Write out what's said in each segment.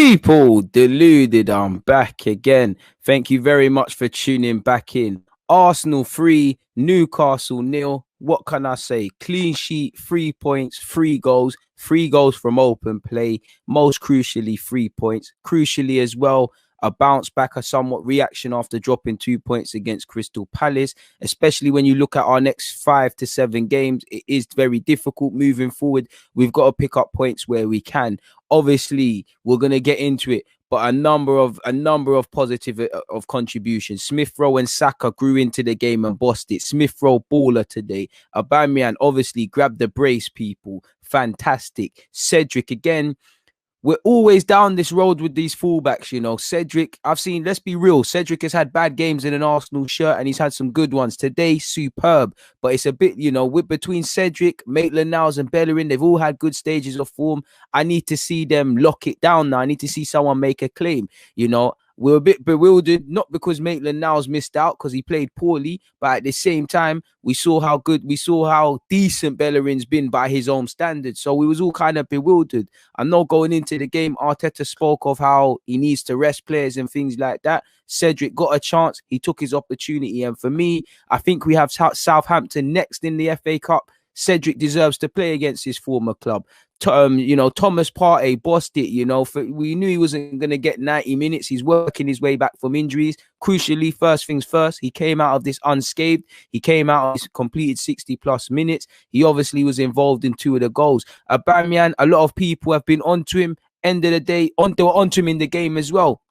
People, deluded, I'm back again. Thank you very much for tuning back in. Arsenal 3, Newcastle 0. What can I say? Clean sheet, 3 points, 3 goals from open play. Most crucially, 3 points. Crucially as well, a bounce back, a somewhat reaction after dropping 2 points against Crystal Palace, especially when you look at our next 5 to 7 games. It is very difficult moving forward. We've got to pick up points where we can. Obviously, we're going to get into it, but a number of positive of contributions. Smith-Rowe and Saka grew into the game and bossed it. Smith-Rowe baller today. Aubameyang obviously grabbed the brace, people. Fantastic. Cedric again. We're always down this road with these fullbacks, you know. Cedric, let's be real, Cedric has had bad games in an Arsenal shirt and he's had some good ones. Today, superb. But it's a bit, you know, between Cedric, Maitland-Niles and Bellerin, they've all had good stages of form. I need to see them lock it down now. I need to see someone make a claim, you know. We're a bit bewildered, not because Maitland-Niles missed out because he played poorly, but at the same time, we saw how decent Bellerin's been by his own standards. So we was all kind of bewildered. I know going into the game, Arteta spoke of how he needs to rest players and things like that. Cedric got a chance. He took his opportunity. And for me, I think we have Southampton next in the FA Cup. Cedric deserves to play against his former club. You know, Thomas Partey bossed it, you know. We knew he wasn't going to get 90 minutes. He's working his way back from injuries. Crucially, first things first, he came out of this unscathed. He came out, he's completed 60+ minutes. He obviously was involved in 2 of the goals. Aubameyang, a lot of people have been onto him. End of the day, they were onto him in the game as well.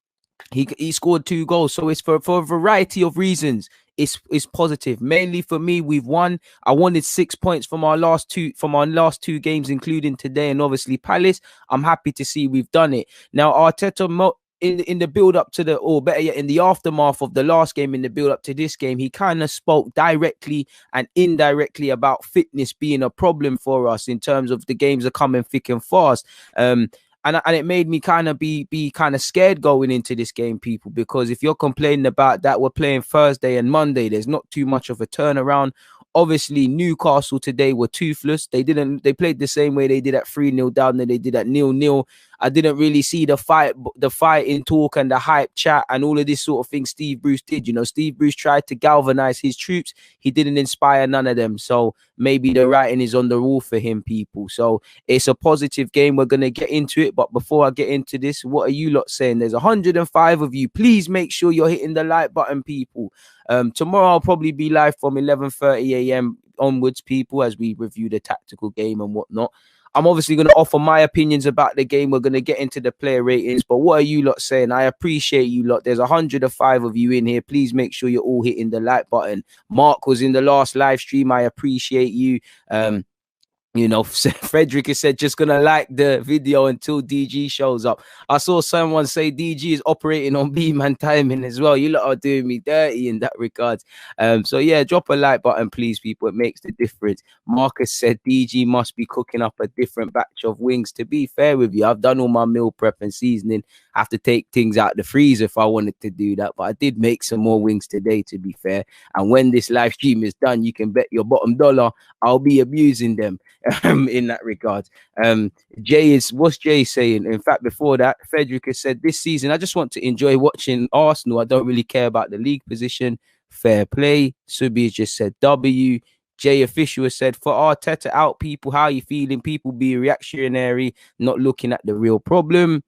He scored 2 goals. So it's for a variety of reasons. It's positive. Mainly for me, we've won. I wanted 6 points from our last two games, including today and obviously Palace. I'm happy to see we've done it. Now, Arteta, in the build up to or better yet, in the aftermath of the last game, in the build up to this game, he kind of spoke directly and indirectly about fitness being a problem for us in terms of the games are coming thick and fast. And it made me kind of be kind of scared going into this game, people, because if you're complaining about that, we're playing Thursday and Monday. There's not too much of a turnaround. Obviously, Newcastle today were toothless. They played the same way they did at 3-0 down than they did at 0-0. I didn't really see the fighting talk and the hype chat and all of this sort of thing Steve Bruce did. You know, Steve Bruce tried to galvanize his troops. He didn't inspire none of them. So maybe the writing is on the wall for him, people. So it's a positive game. We're going to get into it. But before I get into this, what are you lot saying? There's 105 of you. Please make sure you're hitting the like button, people. Tomorrow I'll probably be live from 11:30 a.m. onwards, people, as we review the tactical game and whatnot. I'm obviously going to offer my opinions about the game. We're going to get into the player ratings. But what are you lot saying? I appreciate you lot. There's 105 of you in here. Please make sure you're all hitting the like button. Mark was in the last live stream. I appreciate you. You know, Frederick has said just gonna like the video until DG shows up. I saw someone say DG is operating on B-man timing as well. You lot are doing me dirty in that regard. So yeah, drop a like button, please, people. It makes the difference. Marcus said DG must be cooking up a different batch of wings. To be fair with you, I've done all my meal prep and seasoning. I have to take things out the freezer if I wanted to do that. But I did make some more wings today, to be fair. And when this live stream is done, you can bet your bottom dollar I'll be abusing them. In that regard. What's Jay saying? In fact, before that, Frederick has said this season I just want to enjoy watching Arsenal. I don't really care about the league position. Fair play. Subi has just said W. Jay Official has said, for Arteta out, people, how are you feeling? People be reactionary, not looking at the real problem.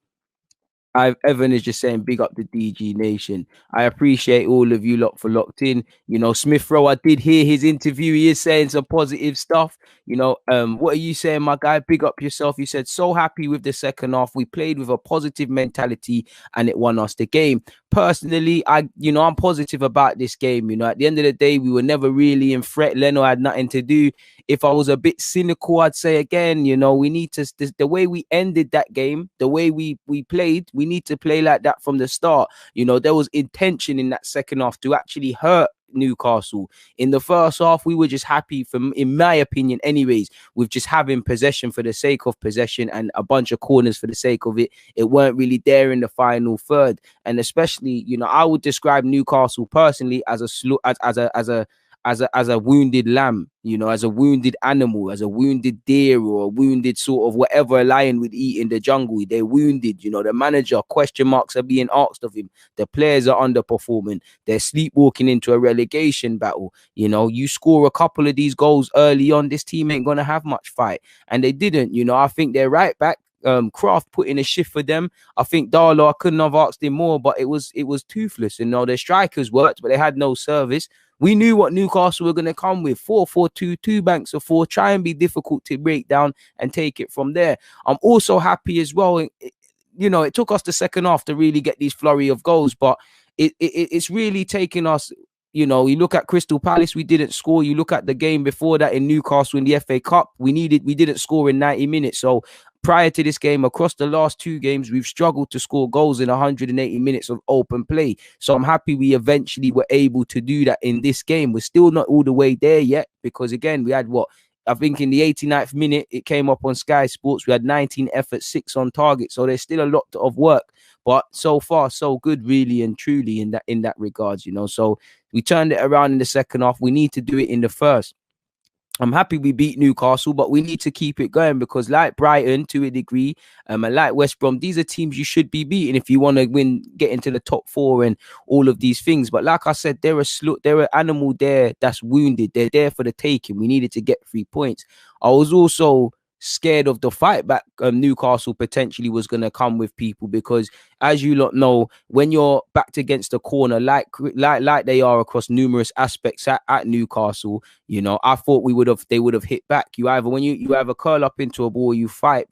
Evan is just saying big up the DG Nation. I appreciate all of you lot for locked in. You know, Smith-Rowe, I did hear his interview. He is saying some positive stuff. You know, what are you saying, my guy? Big up yourself. You said, so happy with the second half. We played with a positive mentality and it won us the game. Personally, I'm positive about this game. You know, at the end of the day, we were never really in threat. Leno had nothing to do. If I was a bit cynical, I'd say again, you know, we need to, the way we ended that game, the way we played, we need to play like that from the start. You know, there was intention in that second half to actually hurt Newcastle. In the first half, we were just happy, in my opinion anyways, with just having possession for the sake of possession and a bunch of corners for the sake of it. It weren't really there in the final third. And especially, you know, I would describe Newcastle personally as a as a wounded lamb, you know, as a wounded animal, as a wounded deer or a wounded sort of whatever a lion would eat in the jungle. They're wounded, you know. The manager, question marks are being asked of him. The players are underperforming. They're sleepwalking into a relegation battle. You know, you score a couple of these goals early on, this team ain't gonna have much fight, and they didn't. You know, I think they're right back. Kraft put in a shift for them. I think Darlow, I couldn't have asked him more, but it was toothless. You know, their strikers worked, but they had no service. We knew what Newcastle were going to come with: 4-4-2, two banks of four, try and be difficult to break down and take it from there. I'm also happy as well. You know, it took us the second half to really get these flurry of goals, but it's really taken us. You know, you look at Crystal Palace, we didn't score. You look at the game before that in Newcastle in the FA Cup, we didn't score in 90 minutes. So prior to this game, across the last two games, we've struggled to score goals in 180 minutes of open play. So I'm happy we eventually were able to do that in this game. We're still not all the way there yet, because again, we had I think in the 89th minute, it came up on Sky Sports. We had 19 efforts, 6 on target. So there's still a lot of work. But so far, so good, really and truly in that regards, you know. So we turned it around in the second half. We need to do it in the first. I'm happy we beat Newcastle, but we need to keep it going, because like Brighton to a degree, and like West Brom, these are teams you should be beating if you want to win, get into the top 4 and all of these things. But like I said, they're an animal there that's wounded. They're there for the taking. We needed to get 3 points. I was also scared of the fight back Newcastle potentially was going to come with people, because as you lot know, when you're backed against the corner like they are across numerous aspects at Newcastle, you know, I thought they would have hit back. You either curl up into a ball, or you fight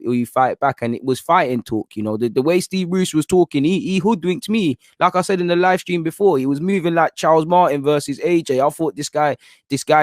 back, and it was fighting talk. You know, the way Steve Bruce was talking, he hoodwinked me. Like I said in the live stream before, he was moving like Charles Martin versus AJ. I thought this guy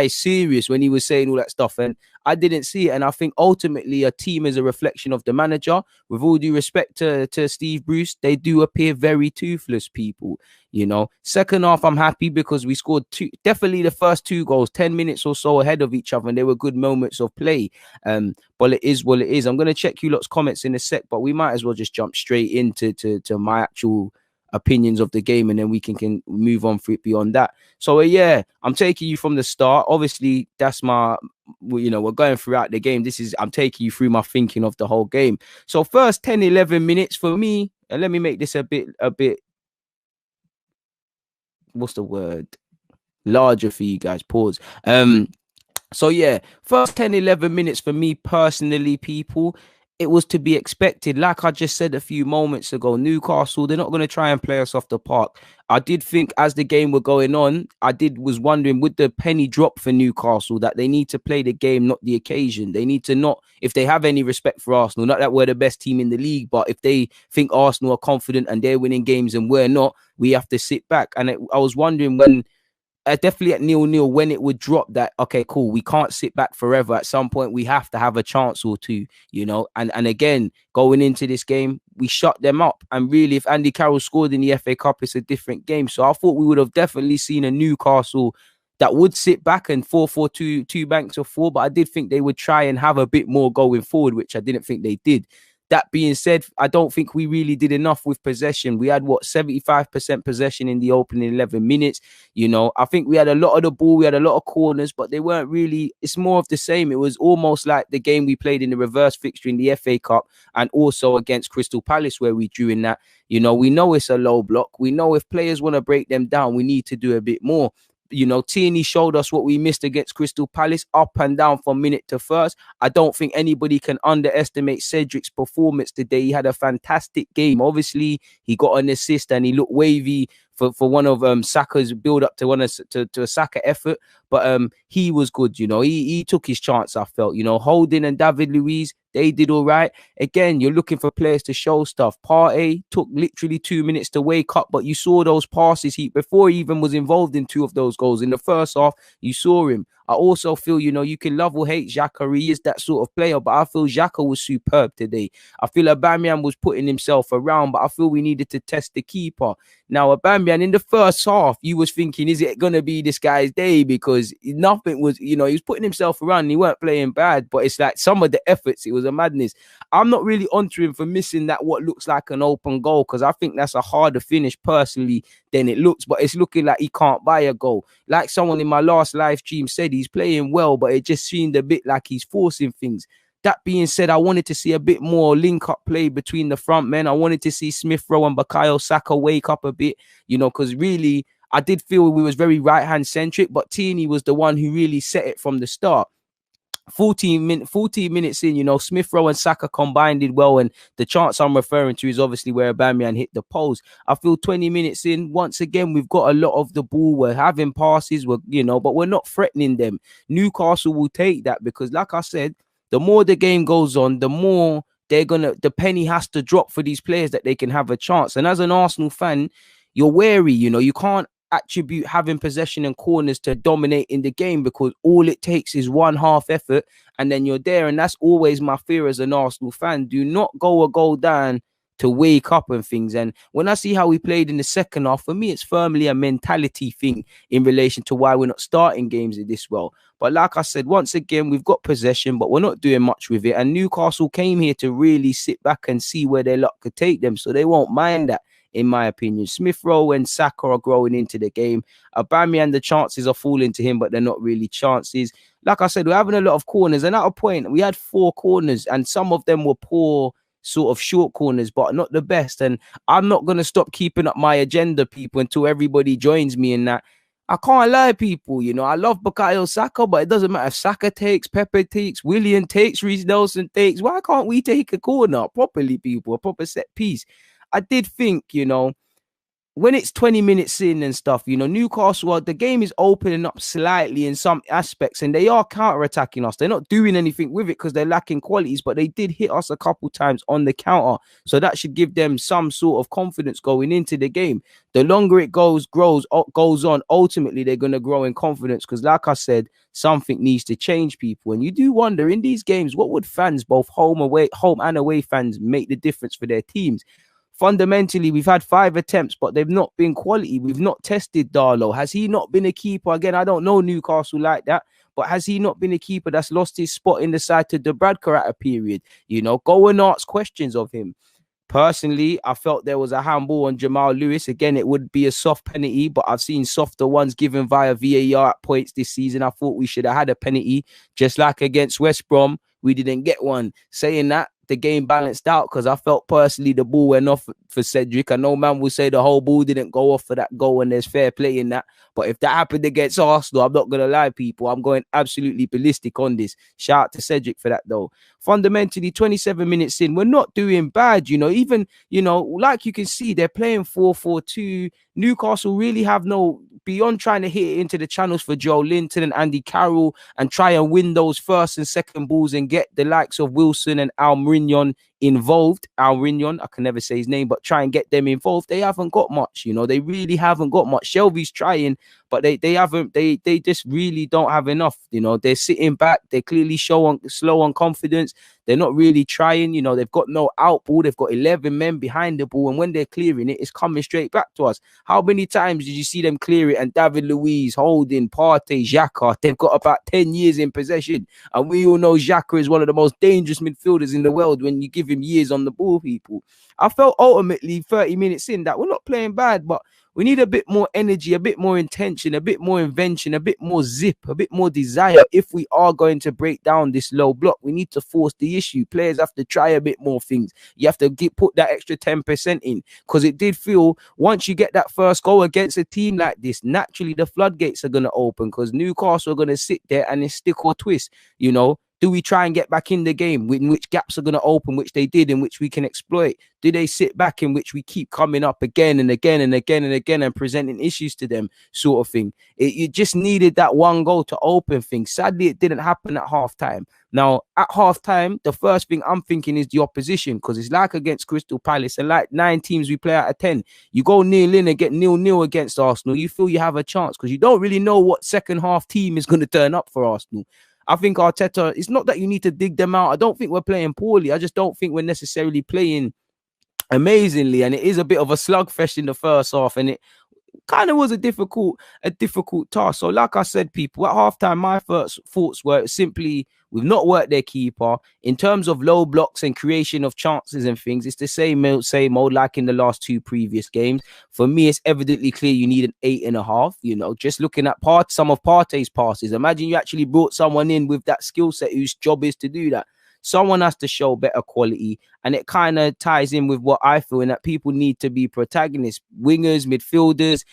is serious when he was saying all that stuff, and I didn't see it. And I think ultimately a team is a reflection of the manager. With all due respect to Steve Bruce, they do appear very toothless, people. You know, second half, I'm happy because we scored definitely the first 2 goals, 10 minutes or so ahead of each other, and they were good moments of play. But it is what it is. I'm going to check you lot's comments in a sec, but we might as well just jump straight into my actual opinions of the game, and then we can move on for it beyond that. So yeah, I'm taking you from the start. Obviously, that's my, you know, we're going throughout the game. I'm taking you through my thinking of the whole game. So first 10-11 minutes for me, and let me make this a bit what's the word, larger for you guys. Pause. So yeah, first 10-11 minutes for me personally, people, it was to be expected. Like I just said a few moments ago, Newcastle, they're not going to try and play us off the park. I did think as the game were going on, was wondering, with the penny drop for Newcastle, that they need to play the game, not the occasion. They need to not, if they have any respect for Arsenal, not that we're the best team in the league, but if they think Arsenal are confident and they're winning games and we're not, we have to sit back. And I was wondering when, definitely at 0-0, when it would drop that, okay, cool, we can't sit back forever. At some point, we have to have a chance or two, you know. And again, going into this game, we shut them up. And really, if Andy Carroll scored in the FA Cup, it's a different game. So I thought we would have definitely seen a Newcastle that would sit back and 4-4-2, 2 banks of 4. But I did think they would try and have a bit more going forward, which I didn't think they did. That being said, I don't think we really did enough with possession. We had 75% possession in the opening 11 minutes. You know, I think we had a lot of the ball. We had a lot of corners, but they weren't really, it's more of the same. It was almost like the game we played in the reverse fixture in the FA Cup, and also against Crystal Palace, where we drew in that. You know, we know it's a low block. We know if players want to break them down, we need to do a bit more. You know, Tierney showed us what we missed against Crystal Palace, up and down from minute to first. I don't think anybody can underestimate Cedric's performance today. He had a fantastic game. Obviously, he got an assist and he looked wavy for one of Saka's build up to a Saka effort, but he was good. You know, he took his chance. I felt, you know, Holding and David Luiz, they did all right. Again, you're looking for players to show stuff. Partey took literally 2 minutes to wake up, but you saw those passes before he even was involved in 2 of those goals in the first half. You saw him. I also feel, you know, you can love or hate Xhaka. He is that sort of player, but I feel Xhaka was superb today. I feel Aubameyang was putting himself around, but I feel we needed to test the keeper. Now, Aubameyang, in the first half, you was thinking, is it going to be this guy's day? Because nothing was, you know, he was putting himself around and he weren't playing bad, but it's like some of the efforts, it was a madness. I'm not really onto him for missing that what looks like an open goal, because I think that's a harder finish personally then but it's looking like he can't buy a goal. Like someone in my last live stream said, he's playing well, but it just seemed a bit like he's forcing things. That being said, I wanted to see a bit more link-up play between the front men. I wanted to see Smith-Rowe and Bukayo Saka wake up a bit, because really, I did feel we was very right-hand centric, but Tierney was the one who really set it from the start. 14 minutes in, Smith-Rowe and Saka combined did well, and the chance I'm referring to is obviously where Aubameyang hit the post. I feel 20 minutes in, once again, we've got a lot of the ball. We're having passes, but we're not threatening them. Newcastle will take that because, like I said, the more the game goes on, the more the penny has to drop for these players that they can have a chance. And as an Arsenal fan, you're wary, you can't attribute having possession and corners to dominate in the game, because all it takes is one half effort and then you're there. And that's always my fear as an Arsenal fan. Do not go a goal down to wake up and things. And when I see how we played in the second half, for me, it's firmly a mentality thing in relation to why we're not starting games this well. But like I said, once again, we've got possession, but we're not doing much with it. And Newcastle came here to really sit back and see where their luck could take them. So they won't mind that, in my opinion. Smith-Rowe and Saka are growing into the game. Aubameyang, the chances are falling to him, but they're not really chances. Like I said, we're having a lot of corners. And at a point, we had 4 corners, and some of them were poor sort of short corners, but not the best. And I'm not going to stop keeping up my agenda, people, until everybody joins me in that. I can't lie, people. I love Bukayo Saka, but it doesn't matter if Saka takes, Pepe takes, Willian takes, Reece Nelson takes. Why can't we take a corner properly, people? A proper set piece. I did think, when it's 20 minutes in and stuff, Newcastle, the game is opening up slightly in some aspects, and they are counter-attacking us. They're not doing anything with it because they're lacking qualities, but they did hit us a couple times on the counter. So that should give them some sort of confidence going into the game. The longer it goes on, ultimately they're going to grow in confidence, because like I said, something needs to change, people. And you do wonder, in these games, what would fans, both home and away fans, make the difference for their teams? Fundamentally, we've had 5 attempts, but they've not been quality. We've not tested Darlow. Has he not been a keeper? Again, I don't know Newcastle like that, but has he not been a keeper that's lost his spot in the side to Dubravka at a period? Go and ask questions of him. Personally, I felt there was a handball on Jamal Lewis. Again, it would be a soft penalty, but I've seen softer ones given via VAR at points this season. I thought we should have had a penalty, just like against West Brom. We didn't get one. Saying that, the game balanced out, because I felt personally the ball went off for Cedric. I know man will say the whole ball didn't go off for that goal, and there's fair play in that. But if that happened against Arsenal, I'm not going to lie, people, I'm going absolutely ballistic on this. Shout out to Cedric for that, though. Fundamentally, 27 minutes in, we're not doing bad, even, like you can see, they're playing 4-4-2. Newcastle really have beyond trying to hit it into the channels for Joe Linton and Andy Carroll and try and win those first and second balls and get the likes of Wilson and Almiron involved. Almiron, I can never say his name, but try and get them involved. They haven't got much, they really haven't got much. Shelby's trying, but they just really don't have enough. They're sitting back. They're clearly slow on confidence. They're not really trying. They've got no out ball. They've got 11 men behind the ball, and when they're clearing it, it's coming straight back to us. How many times did you see them clear it and David Luiz, Holding, Partey, Xhaka, they've got about 10 years in possession, and we all know Xhaka is one of the most dangerous midfielders in the world when you give him years on the ball, people. I felt ultimately 30 minutes in that we're not playing bad, but we need a bit more energy, a bit more intention, a bit more invention, a bit more zip, a bit more desire. If we are going to break down this low block, we need to force the issue. Players have to try a bit more things. You have to put that extra 10% in, because it did feel once you get that first goal against a team like this, naturally the floodgates are going to open, because Newcastle are going to sit there and it's stick or twist, Do we try and get back in the game, in which gaps are going to open, which they did, in which we can exploit? Do they sit back, in which we keep coming up again and again and again and again and presenting issues to them, sort of thing? You just needed that one goal to open things. Sadly, it didn't happen at halftime. Now, at halftime, the first thing I'm thinking is the opposition, because it's like against Crystal Palace, and like 9 teams we play out of 10. You go 0-0 in and get 0-0 against Arsenal, you feel you have a chance, because you don't really know what second half team is going to turn up for Arsenal. I think Arteta, it's not that you need to dig them out. I don't think we're playing poorly. I just don't think we're necessarily playing amazingly. And it is a bit of a slugfest in the first half. And it kind of was a difficult task. So like I said, people, at halftime, my first thoughts were simply We've not worked their keeper. In terms of low blocks and creation of chances and things, it's the same old like in the last 2 previous games. For me, it's evidently clear you need an 8.5. Just looking at some of Partey's passes. Imagine you actually brought someone in with that skill set whose job is to do that. Someone has to show better quality, and it kind of ties in with what I feel in that people need to be protagonists, wingers, midfielders,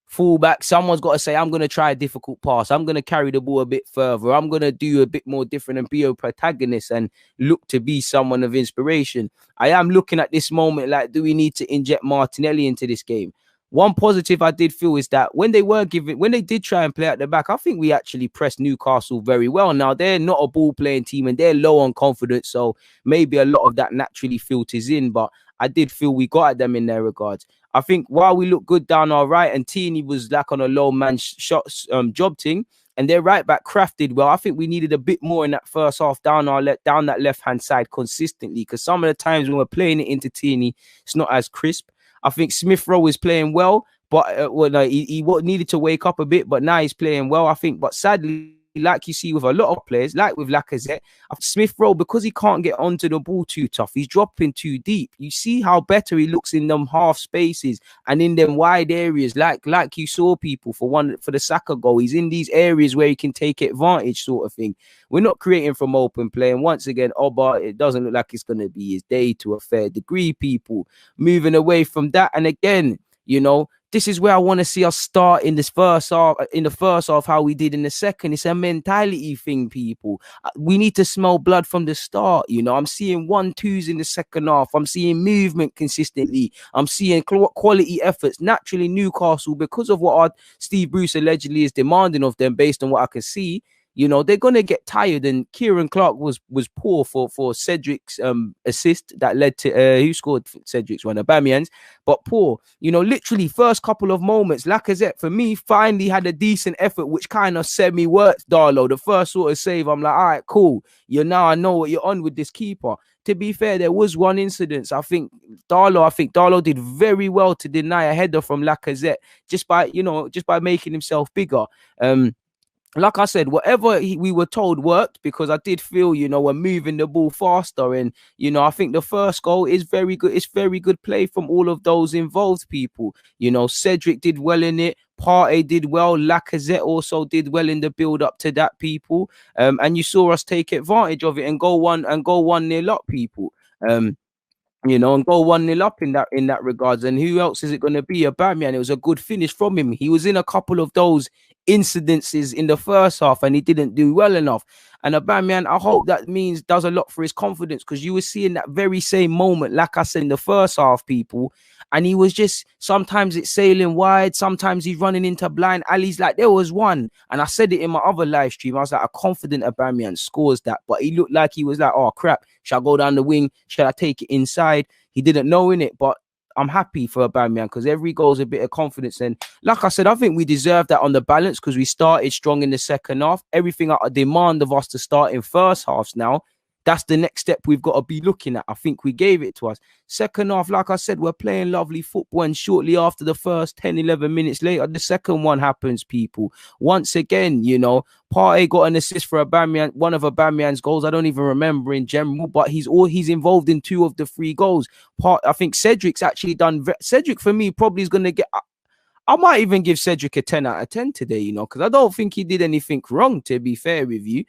fullback. Someone's got to say, I'm going to try a difficult pass. I'm going to carry the ball a bit further. I'm going to do a bit more different and be a protagonist and look to be someone of inspiration. I am looking at this moment like, do we need to inject Martinelli into this game? One positive I did feel is that when they did try and play at the back, I think we actually pressed Newcastle very well. Now, they're not a ball-playing team and they're low on confidence, so maybe a lot of that naturally filters in, but I did feel we got at them in their regards. I think while we look good down our right and Tierney was like on a low man shots job thing, and their right back crafted well, I think we needed a bit more in that first half down that left-hand side consistently, because some of the times when we're playing it into Tierney, it's not as crisp. I think Smith-Rowe is playing well, but he needed to wake up a bit, but now he's playing well, I think. But sadly, like you see with a lot of players, like with Lacazette, Smith-Rowe, because he can't get onto the ball too tough, he's dropping too deep. You see how better he looks in them half spaces and in them wide areas, like you saw people for the Saka goal. He's in these areas where he can take advantage, sort of thing. We're not creating from open play, and once again, it doesn't look like it's going to be his day to a fair degree, people. Moving away from that, and again, this is where I want to see us start in the first half, how we did in the second. It's a mentality thing, people. We need to smell blood from the start. I'm seeing 1-2s in the second half. I'm seeing movement consistently. I'm seeing quality efforts. Naturally, Newcastle, because of what our Steve Bruce allegedly is demanding of them, based on what I can see, they're going to get tired. And Kieran Clark was poor for Cedric's assist that led to who scored Cedric's one, Aubameyang's, but poor. Literally first couple of moments, Lacazette for me finally had a decent effort, which kind of semi-worked Darlow. The first sort of save, I'm like, all right, cool. I know what you're on with this keeper. To be fair, there was one incident. I think Darlow did very well to deny a header from Lacazette just by making himself bigger. Like I said, whatever we were told worked, because I did feel, we're moving the ball faster. And, I think the first goal is very good. It's very good play from all of those involved people. Cedric did well in it. Partey did well. Lacazette also did well in the build up to that, people. And you saw us take advantage of it and go 1-0 up, people. And go 1-0 up in that regards. And who else is it going to be? Aubameyang. It was a good finish from him. He was in a couple of those incidences in the first half and he didn't do well enough. And Aubameyang, I hope that does a lot for his confidence, because you were seeing that very same moment, like I said, in the first half, people. And he was just, sometimes it's sailing wide, sometimes he's running into blind alleys. Like there was one, and I said it in my other live stream, I was like, a confident Aubameyang scores that, but he looked like he was like, oh crap, shall I go down the wing? Shall I take it inside? He didn't know in it, but I'm happy for Aubameyang, because every goal is a bit of confidence. And like I said, I think we deserve that on the balance, because we started strong in the second half. Everything I demand of us to start in first halves now, that's the next step we've got to be looking at. I think we gave it to us. Second half, like I said, we're playing lovely football, and shortly after the first 10, 11 minutes later, the second one happens, people. Once again, Partey got an assist for Aubameyang, one of Aubameyang's goals. I don't even remember in general, but he's involved in 2 of the 3 goals. I think Cedric's actually done. Cedric, for me, probably is going to get... I might even give Cedric a 10 out of 10 today, because I don't think he did anything wrong, to be fair with you.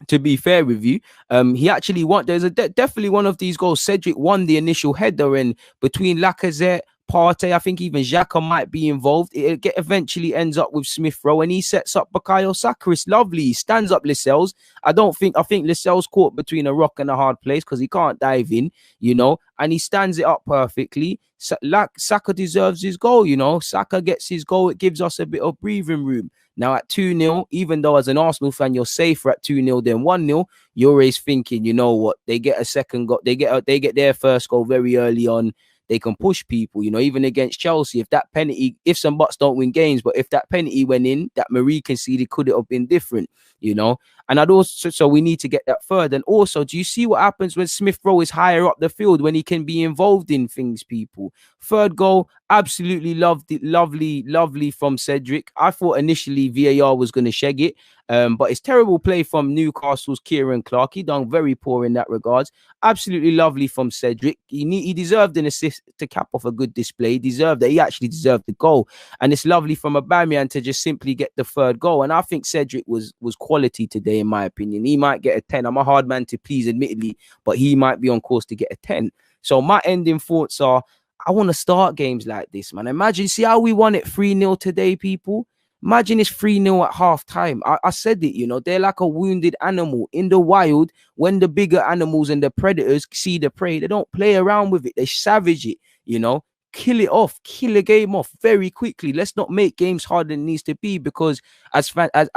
He actually won. There's definitely one of these goals. Cedric won the initial header, and between Lacazette, Partey, I think even Xhaka might be involved. It eventually ends up with Smith-Rowe, and he sets up Bukayo Saka. It's lovely. He stands up Lascelles. I think Lascelles caught between a rock and a hard place, because he can't dive in, and he stands it up perfectly. Saka deserves his goal, Saka gets his goal. It gives us a bit of breathing room. Now at 2-0, even though as an Arsenal fan you're safer at 2-0 than 1-0, you're always thinking, you know what, they get a second goal, they get their first goal very early on. They can push people, even against Chelsea. If that penalty, ifs and buts don't win games, but if that penalty went in, that Marie conceded, could it have been different, And I'd also, so we need to get that third. And also, do you see what happens when Smith-Rowe is higher up the field, when he can be involved in things, people? Third goal, absolutely loved it. Lovely from Cedric. I thought initially VAR was going to shag it. But it's terrible play from Newcastle's Kieran Clark. He done very poor in that regards. Absolutely lovely from Cedric. He deserved an assist to cap off a good display. He deserved that. He actually deserved the goal. And it's lovely from Aubameyang to just simply get the third goal. And I think Cedric was quality today, in my opinion. He might get a 10. I'm a hard man to please, admittedly, but he might be on course to get a 10. So my ending thoughts are, I want to start games like this, man. Imagine, see how we won it 3-0 today, people. Imagine it's 3-0 at half time. I said it, you know, they're like a wounded animal in the wild. When the bigger animals and the predators see the prey, they don't play around with it. They savage it, you know, kill it off, kill a game off very quickly. Let's not make games harder than it needs to be, because as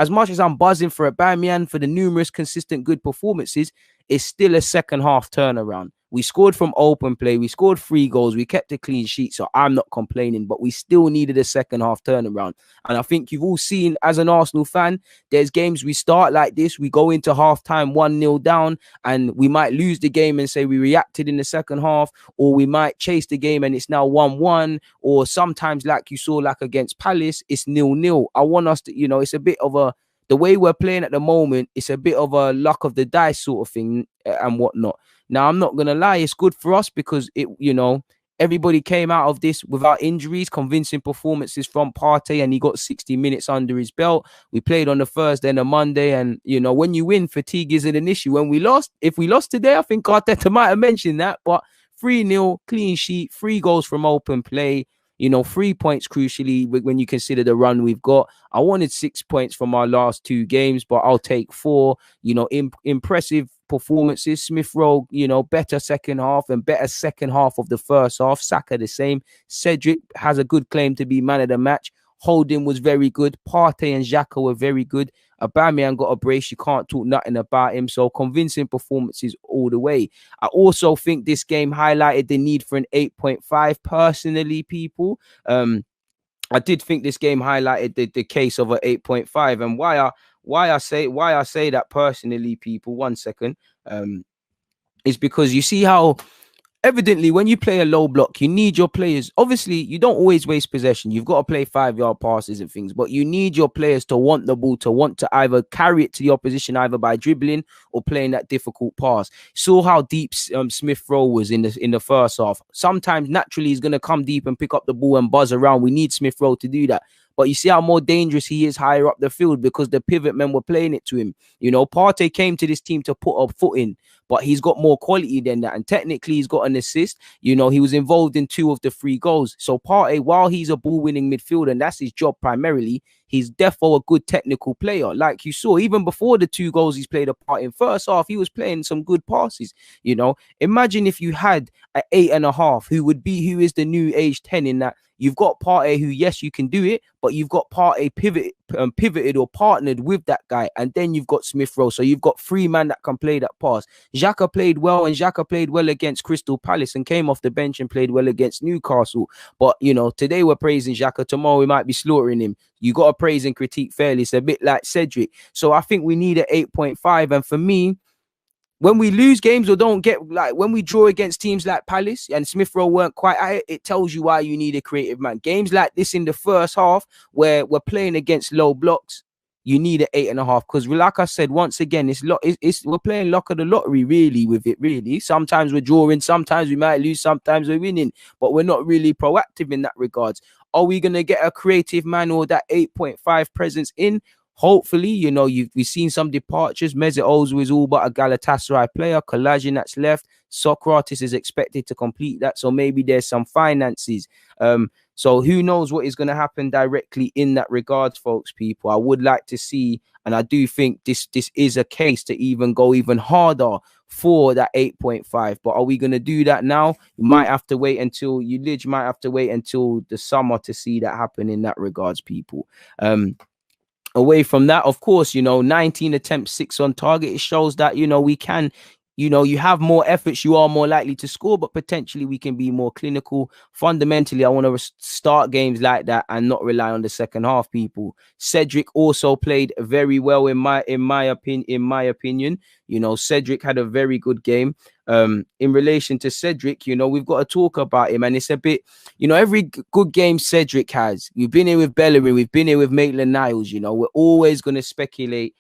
much as I'm buzzing for Aubameyang for the numerous consistent good performances, it's still a second half turnaround. We scored from open play. We scored 3 goals. We kept a clean sheet, so I'm not complaining. But we still needed a second half turnaround. And I think you've all seen, as an Arsenal fan, there's games we start like this. We go into halftime 1-0 down, and we might lose the game and say we reacted in the second half, or we might chase the game and it's now 1-1, or sometimes, like you saw, like against Palace, it's 0-0. I want us to, you know, it's a bit of a, the way we're playing at the moment, it's a bit of a luck of the dice sort of thing and whatnot. Now, I'm not going to lie, it's good for us because it, you know, everybody came out of this without injuries, convincing performances from Partey, and he got 60 minutes under his belt. We played on the Thursday and a Monday, and, you know, when you win, fatigue isn't an issue. When we lost, if we lost today, I think Arteta might have mentioned that, but 3-0, clean sheet, 3 goals from open play. You know, 3 points crucially when you consider the run we've got. I wanted 6 points from our last 2 games, but I'll take 4. You know, impressive performances. Smith-Rowe, you know, better second half and better second half of the first half. Saka the same. Cedric has a good claim to be man of the match. Holding was very good. Partey and Xhaka were very good. Aubameyang got a brace. You can't talk nothing about him. So convincing performances all the way. I also think this game highlighted the need for an 8.5 personally, people. I did think this game highlighted the case of an 8.5, and why I say that personally, people, 1 second, is because you see how evidently when you play a low block, you need your players. Obviously, you don't always waste possession. You've got to play 5-yard passes and things, but you need your players to want the ball, to want to either carry it to the opposition, either by dribbling or playing that difficult pass. Saw how deep Smith-Rowe was in the first half. Sometimes naturally he's going to come deep and pick up the ball and buzz around. We need Smith-Rowe to do that. But you see how more dangerous he is higher up the field because the pivot men were playing it to him. You know, Partey came to this team to put a foot in, but he's got more quality than that. And technically, he's got an assist. You know, he was involved in 2 of the 3 goals. So Partey, while he's a ball-winning midfielder, and that's his job primarily, he's defo a good technical player. Like you saw, even before the 2 goals he's played a part in first half, he was playing some good passes. You know, imagine if you had an 8.5, who is the new age 10 in that. You've got Partey who, yes, you can do it, but you've got Partey pivoted or partnered with that guy. And then you've got Smith-Rowe. So you've got 3 men that can play that pass. Xhaka played well, and Xhaka played well against Crystal Palace and came off the bench and played well against Newcastle. But, you know, today we're praising Xhaka. Tomorrow we might be slaughtering him. You got to praise and critique fairly. It's a bit like Cedric. So I think we need an 8.5. And for me, when we lose games or don't get, like when we draw against teams like Palace and Smith-Rowe weren't quite at it, it tells you why you need a creative man. Games like this in the first half where we're playing against low blocks, you need an 8.5 because, like I said, once again, we're playing luck of the lottery really with it. Really, sometimes we're drawing, sometimes we might lose, sometimes we're winning, but we're not really proactive in that regards. Are we gonna get a creative man or that 8.5 presence in? Hopefully, you know, we've seen some departures. Mesut Ozil is all but a Galatasaray player. Collagen that's left. Socrates is expected to complete that. So maybe there's some finances. So who knows what is going to happen directly in that regards, folks, people. I would like to see, and I do think this is a case to even go even harder for that 8.5. But are we going to do that now? You might have to wait until might have to wait until the summer to see that happen in that regards, people. Away from that, of course, you know, 19 attempts, 6 on target. It shows that, you know, we can you know, you have more efforts, you are more likely to score, but potentially we can be more clinical. Fundamentally, I want to start games like that and not rely on the second half, people. Cedric also played very well in my opinion. You know, Cedric had a very good game. In relation to Cedric, you know, we've got to talk about him, and it's a bit, you know, every good game Cedric has. We've been here with Bellerin, we've been here with Maitland-Niles, you know, we're always going to speculate,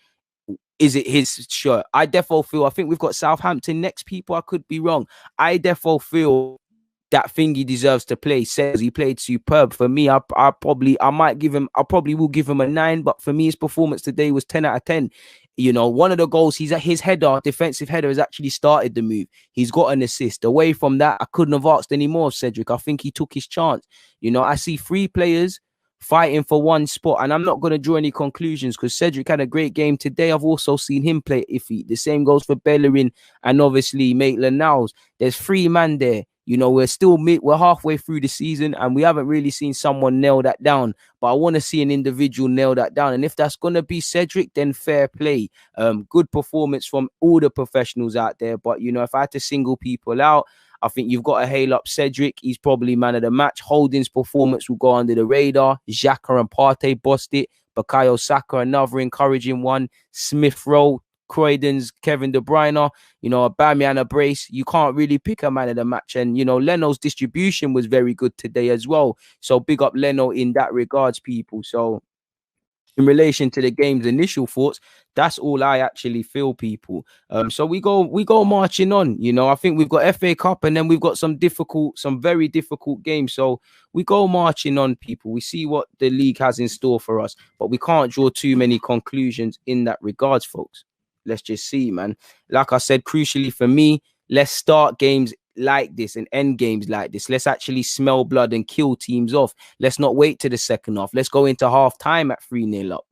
is it his shirt? I think we've got Southampton next, people. I could be wrong. I feel that Thingy deserves to play. Says he played superb. For me, I probably will give him a 9, but for me, his performance today was 10 out of 10. You know, one of the goals, his header, defensive header, has actually started the move. He's got an assist. Away from that, I couldn't have asked any more of Cedric. I think he took his chance. You know, I see 3 players fighting for one spot, and I'm not going to draw any conclusions because Cedric had a great game today. I've also seen him play iffy. The same goes for Bellerin and obviously Maitland-Niles. There's 3 men there. You know, we're halfway through the season and we haven't really seen someone nail that down. But I want to see an individual nail that down. And if that's going to be Cedric, then fair play. Good performance from all the professionals out there. But, you know, if I had to single people out, I think you've got to hail up Cedric. He's probably man of the match. Holding's performance will go under the radar. Xhaka and Partey bossed it. Bukayo Saka, another encouraging one. Smith-Rowe, Croydon's Kevin De Bruyne, you know, Aubameyang a brace. You can't really pick a man of the match. And, you know, Leno's distribution was very good today as well. So big up Leno in that regards, people. So in relation to the game's initial thoughts, that's all I actually feel, people. So we go marching on. You know, I think we've got FA Cup and then we've got some very difficult games. So we go marching on, people. We see what the league has in store for us, but we can't draw too many conclusions in that regards, folks. Let's just see, man. Like I said, crucially for me, let's start games like this and end games like this. Let's actually smell blood and kill teams off. Let's not wait to the second half. Let's go into half time at 3-0 up.